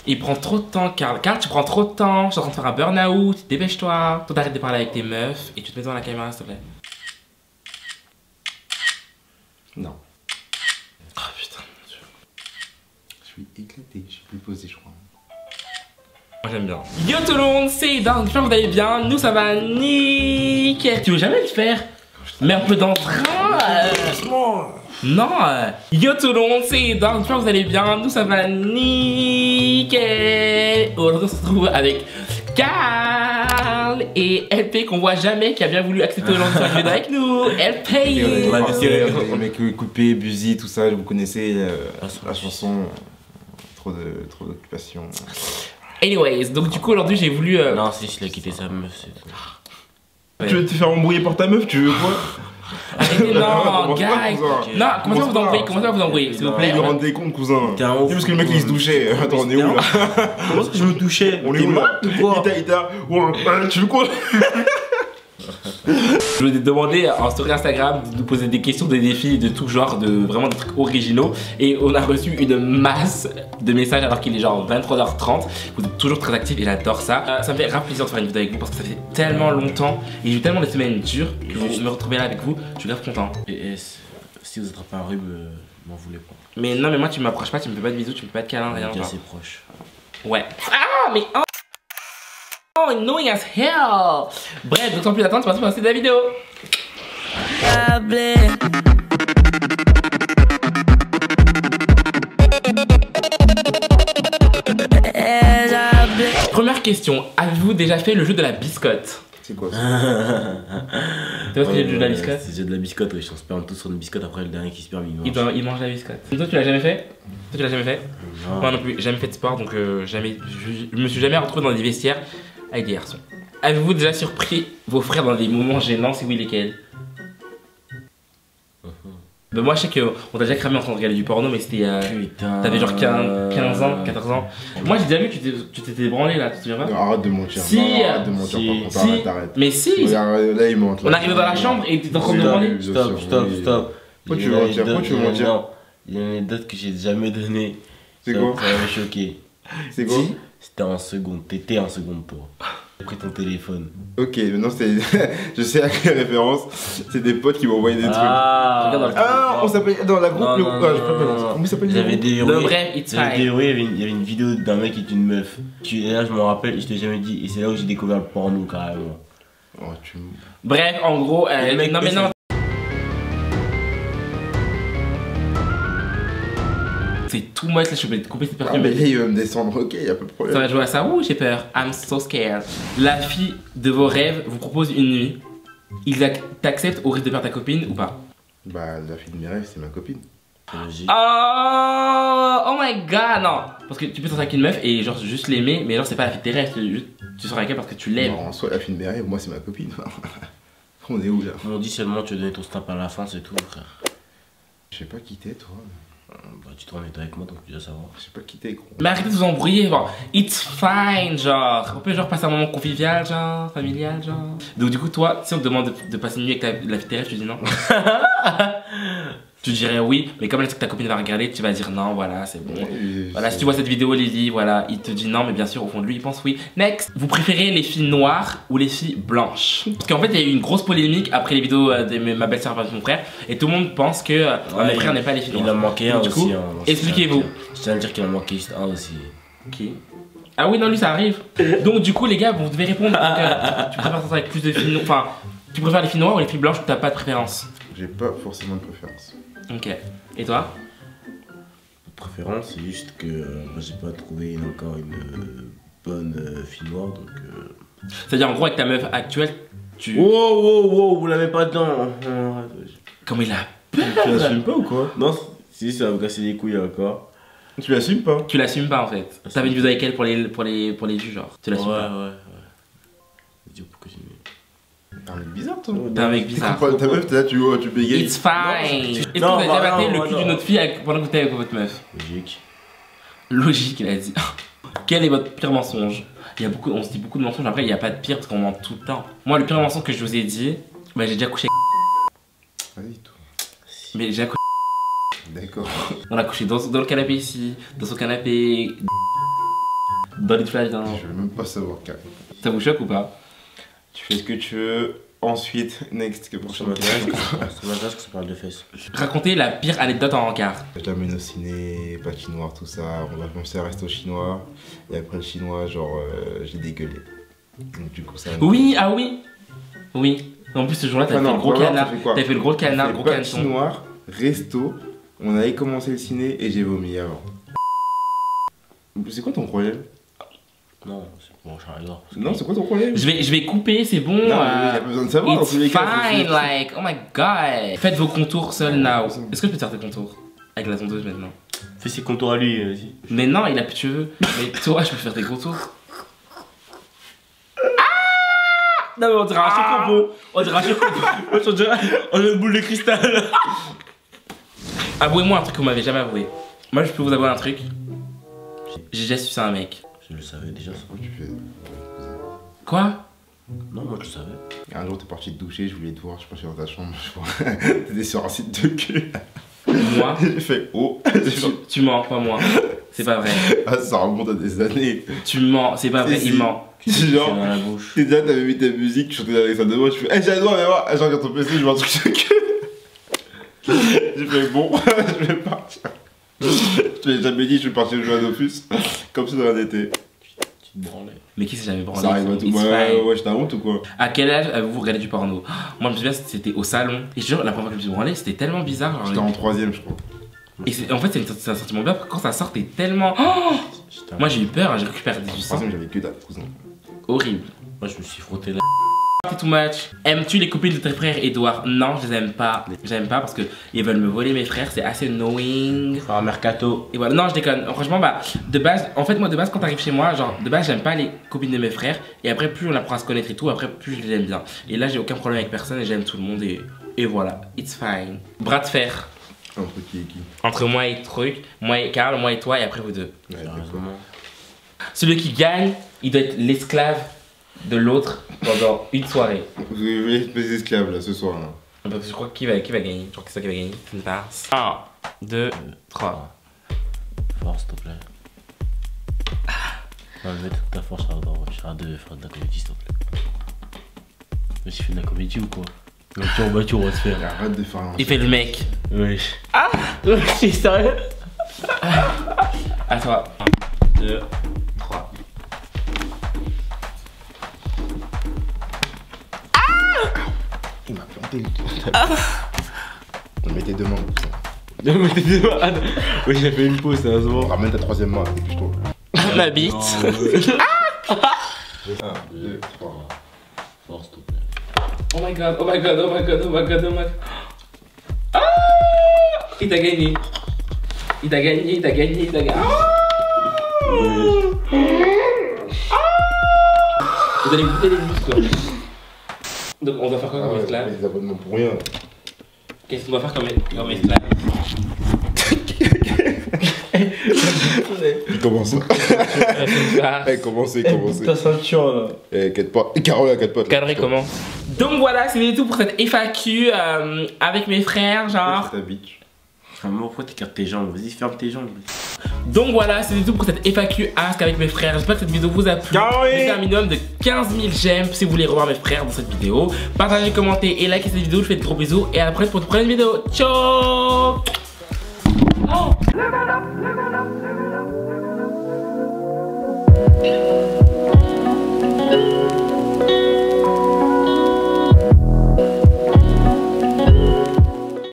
Il prend trop de temps, Karl. Karl, tu prends trop de temps. Je suis en train de faire un burn-out. Dépêche-toi. Toi, t'arrêtes de parler avec tes meufs et tu te mets devant la caméra, s'il te plaît. Non. Oh putain, mon Dieu. Je suis éclaté, je suis plus posé, je crois. Moi j'aime bien. Yo tout le monde, c'est Dan, j'espère que vous allez bien. Nous ça va nickel. Tu veux jamais le faire? Mais un peu dans le train. Non. Yo tout le monde, c'est Dan, j'espère que vous allez bien. Nous ça va nickel. Aujourd'hui on se retrouve avec Karl et LP qu'on voit jamais, qui a bien voulu accepter aujourd'hui de faire avec nous. LP. Les mecs coupés, Buzy, tout ça, vous connaissez la chanson. Trop d'occupation. Anyways, donc du coup aujourd'hui j'ai voulu... Non, si je l'ai quitté sa meuf, c'est tout. Ouais. Tu veux te faire embrouiller par ta meuf, tu veux quoi? Arrêtez, non, guys. Non, comment ça vous embrouillez? Comment ça vous embrouillez, s'il vous plaît? Vous rendez compte, cousin? T'es un ouf. Parce que le mec il se douchait. Attends, on est où là? Comment est-ce que je me touchais? On est où là? Il t'a. Tu veux quoi? Je vous ai demandé en story Instagram de nous poser des questions, des défis de tout genre, vraiment des trucs originaux. Et on a reçu une masse de messages alors qu'il est genre 23h30. Vous êtes toujours très actifs et j'adore ça. Ça me fait grave plaisir de faire une vidéo avec vous parce que ça fait tellement longtemps et j'ai eu tellement de semaines dures que je me retrouver là avec vous. Je suis grave content. Et si vous attrapez un rhume, m'en voulez pas. Mais non, mais moi tu m'approches pas, tu me fais pas de bisous, tu me fais pas de câlins, rien. On est assez proche. Ouais. Ah, mais oh, annoying as hell. Bref, donc sans plus attendre, c'est parti pour la vidéo. Première question, avez-vous déjà fait le jeu de la biscotte? C'est quoi ça? Tu vois ce que c'est le jeu de la biscotte? C'est le jeu de la biscotte, oui, on se perd tous sur une biscotte, après le dernier qui se perd, il mange. Il mange la biscotte. Toi tu l'as jamais fait? Toi tu l'as jamais fait? Non. Moi non plus, jamais fait de sport donc je me suis jamais retrouvé dans des vestiaires avec des garçons. Avez-vous déjà surpris vos frères dans des moments gênants? Si oui, lesquels? Ben moi je sais qu'on t'a déjà cramé en train de regarder du porno mais c'était Putain. t'avais genre 15 ans, 14 ans. Moi j'ai déjà vu que tu t'étais branlé là, tu te souviens pas? Non, arrête de mentir. Si, non, arrête de mentir, si, par contre, si. arrête. Mais si! Regarde, là il monte. On arrivait dans la chambre et t'étais en train de me branler. Stop. Pourquoi tu veux mentir? Pourquoi tu veux mentir? Il y a une anecdote que j'ai jamais donnée. C'est quoi? Ça m'a choqué. C'est quoi? C'était en seconde, t'étais en seconde tour. J'ai pris ton téléphone. Ok, maintenant c'est. Je sais à quelle référence. C'est des potes qui m'ont envoyé des trucs. Ah, on s'appelle dans la groupe. Comment il s'appelle? J'avais déverrouillé. Bref, it's fine. Il y avait une vidéo d'un mec et d'une meuf. Et là, je me rappelle, je t'ai jamais dit. Et c'est là où j'ai découvert le porno carrément. Oh, tu. Bref, en gros, mec, non mais non. C'est too much, là je suis obligé de couper cette Ah, personne. mais là il va me descendre, ok, y'a pas de Ça problème. va jouer à ça? Ouh, j'ai peur. I'm so scared. La fille de vos rêves vous propose une nuit. Il t'accepte au risque de perdre ta copine ou pas? Bah, la fille de mes rêves, c'est ma copine. C'est logique. Oh my god, non. Parce que tu peux sortir avec une meuf et genre juste l'aimer, mais genre c'est pas la fille de tes rêves, tu sors avec elle parce que tu l'aimes. En soi, la fille de mes rêves, moi c'est ma copine. On est où là? On dit seulement tu veux donner ton snap à la fin, c'est tout, frère. Je sais pas qui t'es, toi. Bah, tu te remets avec moi donc tu dois savoir. Je sais pas qui t'es, gros. Mais arrêtez de vous embrouiller, genre, it's fine, genre. On peut genre passer un moment convivial, genre, familial, genre. Donc du coup, toi, si on te demande de passer une nuit avec la fille de tes rêves, tu dis non. Tu dirais oui, mais comme elle sait que ta copine va regarder, tu vas dire non, voilà, c'est bon. Voilà, si tu vois cette vidéo, Lily, voilà, il te dit non, mais bien sûr, au fond de lui, il pense oui. Next, vous préférez les filles noires ou les filles blanches? Parce qu'en fait, il y a eu une grosse polémique après les vidéos de ma belle-sœur et mon frère, et tout le monde pense que mes frères n'est pas les filles Il noires. en manquait un Du aussi. coup, expliquez-vous. Je tiens à dire qu'il en manquait juste un aussi. Qui? Ah oui, non, lui, ça arrive. Donc, du coup, les gars, vous devez répondre. Donc, tu préfères sortir avec plus de filles noires? Enfin, tu préfères les filles noires ou les filles blanches ou t'as pas de préférence? J'ai pas forcément de préférence. Ok. Et toi? Préférence, c'est juste que moi j'ai pas trouvé encore une bonne fille noire donc. C'est-à-dire, en gros, avec ta meuf actuelle, tu. Wow, vous l'avez pas dedans. Comme il a. Tu l'assumes pas ou quoi? Non, si ça va me casser les couilles encore. Tu l'assumes pas? Tu l'assumes pas en fait. T'avais une vidéo avec elle pour les vues, genre. Tu l'assumes pas. Ouais. Dis pourquoi j'ai mis. T'es un mec bizarre, toi. T'es un mec bizarre. Ta meuf, t'es là, tu bégayes. It's fine. Est-ce que vous Non, avez déjà bah, maté non, le cul non. d'une autre fille pendant que vous étiez avec votre meuf? Logique. Logique, il a dit. Quel est votre pire mensonge? On se dit beaucoup de mensonges, après il n'y a pas de pire parce qu'on ment tout le temps. Moi, le pire mensonge que je vous ai dit, bah j'ai déjà couché. Vas-y, toi. Mais j'ai déjà couché. D'accord. On a couché dans le canapé ici, dans son canapé. Dans les flashs d'un. Je veux même pas savoir, carré. Ça vous choque ou pas? Tu fais ce que tu veux. Ensuite, next, que Ça m'intéresse que ça parle de fesses. Racontez la pire anecdote en rencard. Je l'amène au ciné, patinoire, tout ça. On va commencer à rester au chinois. Et après le chinois, genre, j'ai dégueulé. Donc du coup, ça. Oui, ah oui. Oui. En plus, ce jour-là, t'as fait le gros canard. T'as fait le gros canard, gros canard. Patinoire, resto. On avait commencé le ciné et j'ai vomi avant. C'est quoi ton problème? Non, c'est bon, j'adore. Non, c'est quoi ton problème? Je vais couper, c'est bon. Non, il y a pas besoin de savoir. It's fine, like, oh my god. Faites vos contours seuls now. Est-ce que je peux te faire tes contours? Avec la tondeuse maintenant. Fais ses contours à lui, vas-y. Mais non, il a plus de cheveux. Mais toi, je peux faire tes contours. Non, mais on dirait un chocobo. On dirait un chocobo. On dirait une boule de cristal. Avouez-moi un truc que vous m'avez jamais avoué. Moi, je peux vous avouer un truc. J'ai déjà sucé un mec. Je le savais déjà, ça. Tu fais... Quoi? Non, moi je savais. Un jour, t'es parti te doucher, je voulais te voir, je suis parti dans ta chambre, je vois. T'étais sur un site de cul. Moi? J'ai fait oh. Tu mens, pas moi. C'est pas vrai. Ah, ça remonte à des années. Tu mens, c'est pas vrai, il ment. Genre, dans la bouche. t'es déjà, t'avais mis ta musique, tu chantais avec ça de moi, je fais, j'ai droit, viens voir. Je regarde ton PC, je vois un truc de cul. J'ai fait bon, je vais partir. Je t'avais jamais dit, je vais partir jouer à Dofus. Comme ça dans un été. Tu te branlais. Mais qui s'est jamais branlé? Ça arrive à tout. Ouais, je t'ai honte ou quoi? À quel âge avez-vous regardé du porno? Moi, je me souviens, c'était au salon. Et je te jure, la première fois que je me suis branlé, c'était tellement bizarre. J'étais en 3ème, je crois. Et en fait, c'est un sentiment bizarre. Quand ça sort, t'es tellement. Oh, moi, j'ai eu peur, j'ai récupéré du sang. En 3ème, j'avais que dalle, cousin. Horrible. Moi je me suis frotté là. C'est too much. Aimes-tu les copines de tes frères Edouard? Non, je les aime pas. J'aime pas parce que ils veulent me voler mes frères, c'est assez annoying. Faire un mercato. Et voilà, non, je déconne. Franchement, bah, de base, en fait, moi, de base, quand t'arrives chez moi, genre, de base, j'aime pas les copines de mes frères. Et après, plus on apprend à se connaître et tout, après, plus je les aime bien. Et là, j'ai aucun problème avec personne et j'aime tout le monde. Et voilà, it's fine. Bras de fer. Entre qui et qui? Entre moi et truc, moi et Karl, moi et toi, et après vous deux. Ouais, Sérieusement. Celui qui gagne, il doit être l'esclave de l'autre pendant une soirée. Vous avez être mes esclaves là ce soir là. Parce que je crois qui va gagner. Je crois que c'est toi qui va gagner. C'est une passe. 1, 2, 3. Force, s'il te plaît. Non, mais mettre ta force à de faire de la comédie, s'il te plaît. Mais tu fais de la comédie ou quoi? Voiture, on va se faire. Arrête de faire un. Il fait le mec. Wesh. Ah, c'est sérieux. À toi. 1, 2, 3. Il m'a planté le tout. On met tes deux mains. Non, mais t'es des malades. Oui, j'ai fait une pause, sérieusement. Ramène ta troisième main, je trouve. Ma bite. 1, 2, 3. Force, s'il te plaît. Oh my god, oh my god, oh my god, oh my god, oh my god. Ah, il t'a gagné. Il t'a gagné, il t'a gagné, il t'a gagné. Vous allez goûter les muscles. Donc on doit faire quoi comme esclave? Les abonnements pour rien. Qu'est-ce qu'on doit faire comme esclave? Commence. Commencez. Ta ceinture là. Inquiète pas. Carole, inquiète pas. Cadré comment? Donc voilà, c'était tout pour cette FAQ avec mes frères, genre. C'est ta bitch. Pourquoi t'écartes tes jambes? Vas-y, ferme tes jambes. Donc voilà, c'était tout pour cette FAQ Ask avec mes frères. J'espère que cette vidéo vous a plu. Mettez un minimum de 15 000 j'aime si vous voulez revoir mes frères dans cette vidéo. Partagez, commentez et likez cette vidéo. Je vous fais de gros bisous et à la prochaine pour une prochaine vidéo. Ciao. Oh.